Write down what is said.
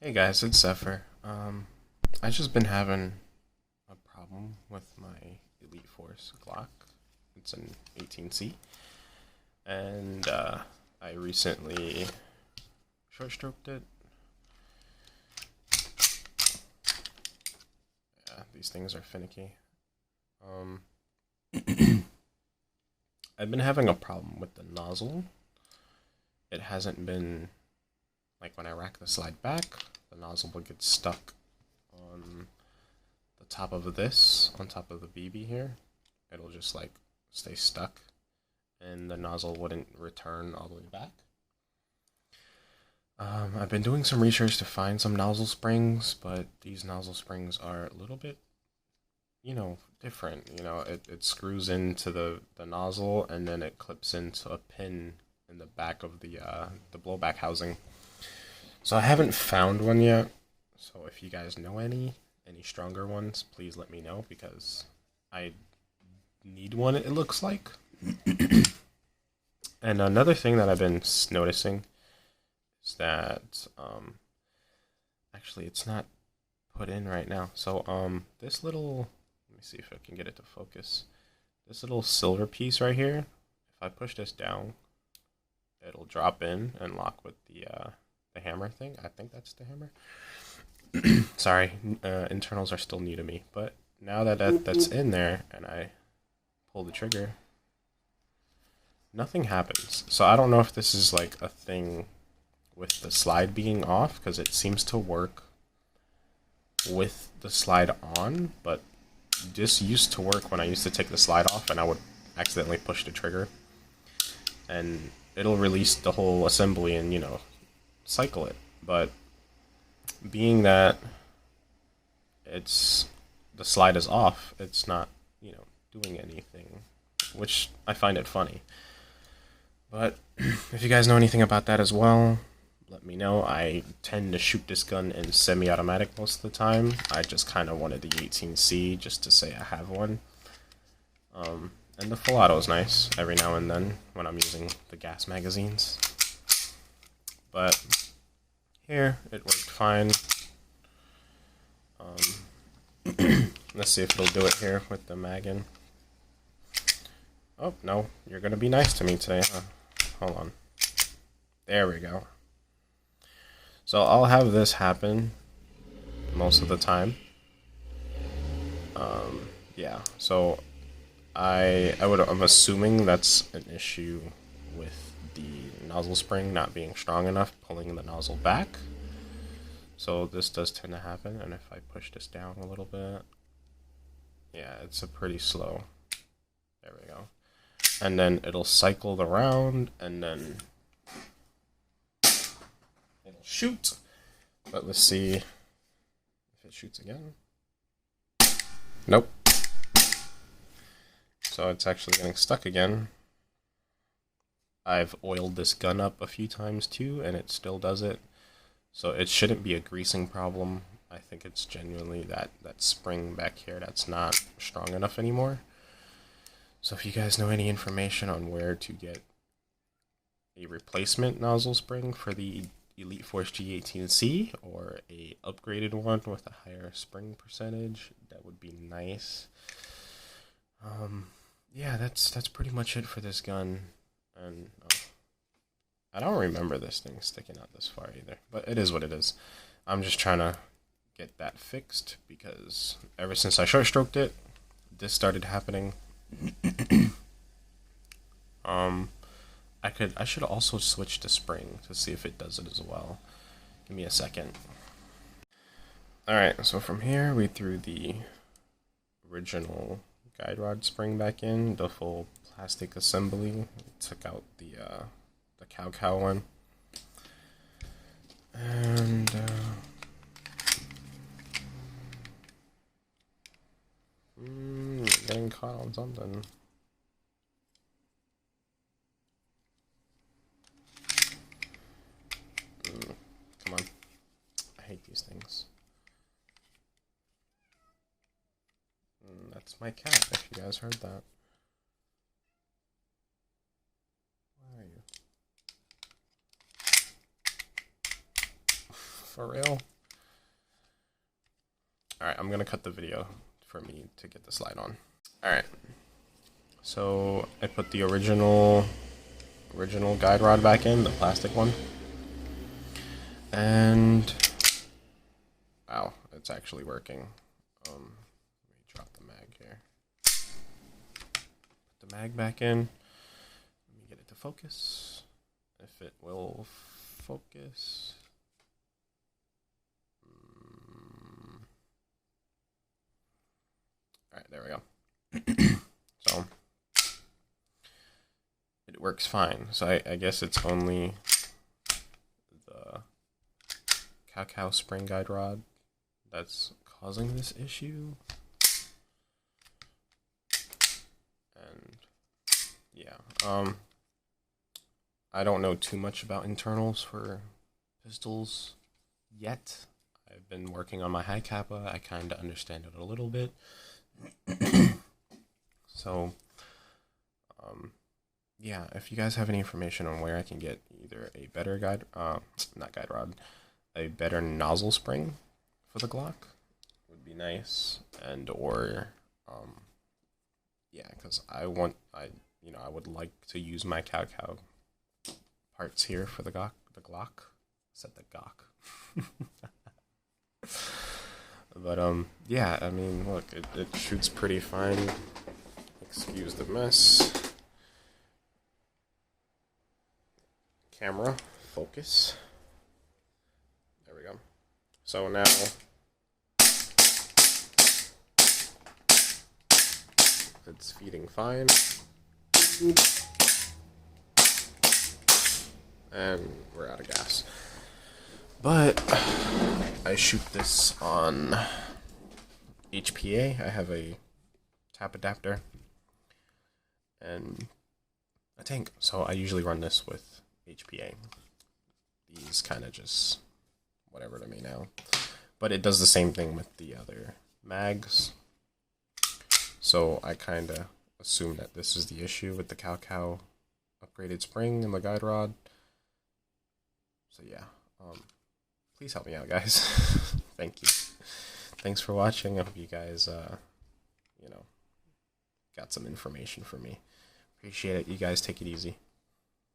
Hey guys, it's Zephyr. I just been having a problem with my Elite Force Glock. It's an 18C, and I recently short stroked it. Yeah, these things are finicky. Um, I've been having a problem with the nozzle. It hasn't been like when I rack the slide back, the nozzle will get stuck on the top of this, on top of the BB here. It'll just like stay stuck and the nozzle wouldn't return all the way back. I've been doing some research to find some nozzle springs, but these nozzle springs are a little bit, different. It screws into the nozzle and then it clips into a pin in the back of the blowback housing. So I haven't found one yet. So if you guys know any stronger ones, please let me know because I need one. It looks like. And another thing that I've been noticing is that actually it's not put in right now. So this little, let me see if I can get it to focus. This little silver piece right here, if I push this down, it'll drop in and lock with the hammer thing. I think that's the hammer. Sorry, internals are still new to me, but now that's in there and I pull the trigger, nothing happens. So I don't know if this is like a thing with the slide being off, because it seems to work with the slide on, but this used to work when I used to take the slide off and I would accidentally push the trigger and it'll release the whole assembly and, cycle it. But being that it's the slide is off, it's not, doing anything, which I find it funny. But if you guys know anything about that as well, let me know. I tend to shoot this gun in semi-automatic most of the time. I just kind of wanted the 18C just to say I have one. And the full auto is nice every now and then when I'm using the gas magazines. But here, it worked fine. Let's see if it'll do it here with the mag in. Oh, no, you're gonna be nice to me today, huh? Hold on. There we go. So I'll have this happen most of the time. Yeah, so I'm assuming that's an issue with the nozzle spring not being strong enough, pulling the nozzle back. So this does tend to happen, and if I push this down a little bit, yeah, it's a pretty slow. There we go. And then it'll cycle around, and then it'll shoot. But let's see if it shoots again. Nope. So it's actually getting stuck again. I've oiled this gun up a few times too, and it still does it. So it shouldn't be a greasing problem. I think it's genuinely that spring back here that's not strong enough anymore. So if you guys know any information on where to get a replacement nozzle spring for the Elite Force G18C or a upgraded one with a higher spring percentage, that would be nice. Yeah, that's pretty much it for this gun. And I don't remember this thing sticking out this far either, but it is what it is. I'm just trying to get that fixed because ever since I short stroked it, this started happening. I should also switch to spring to see if it does it as well. Give me a second. Alright, so from here we threw the original guide rod spring back in, the full plastic assembly. Took out the COWCOW one. And getting caught on something. Come on. I hate these things. That's my cat, if you guys heard that. Where are you? for real? Alright, I'm gonna cut the video for me to get this light on. Alright. So I put the original guide rod back in, the plastic one. And wow, it's actually working. Let me drop the mag here. Put the mag back in. Let me get it to focus. If it will focus. Alright, there we go. So it works fine. So I guess it's only the COWCOW spring guide rod that's causing this issue. And yeah, I don't know too much about internals for pistols yet. I've been working on my high kappa. I kind of understand it a little bit. So yeah, if you guys have any information on where I can get either a better a better nozzle spring for the Glock would be nice, and or yeah, because I would like to use my COWCOW parts here for the Glock. I said the Glock. But yeah, I mean, look, it shoots pretty fine. Excuse the mess. Camera, focus. There we go. So now it's feeding fine. And we're out of gas. But I shoot this on HPA. I have a tap adapter and a tank. So I usually run this with HPA. These kind of just whatever to me now. But it does the same thing with the other mags. So I kind of assume that this is the issue with the COWCOW upgraded spring and the guide rod. So yeah, please help me out, guys. Thank you. Thanks for watching. I hope you guys, got some information for me. Appreciate it. You guys take it easy.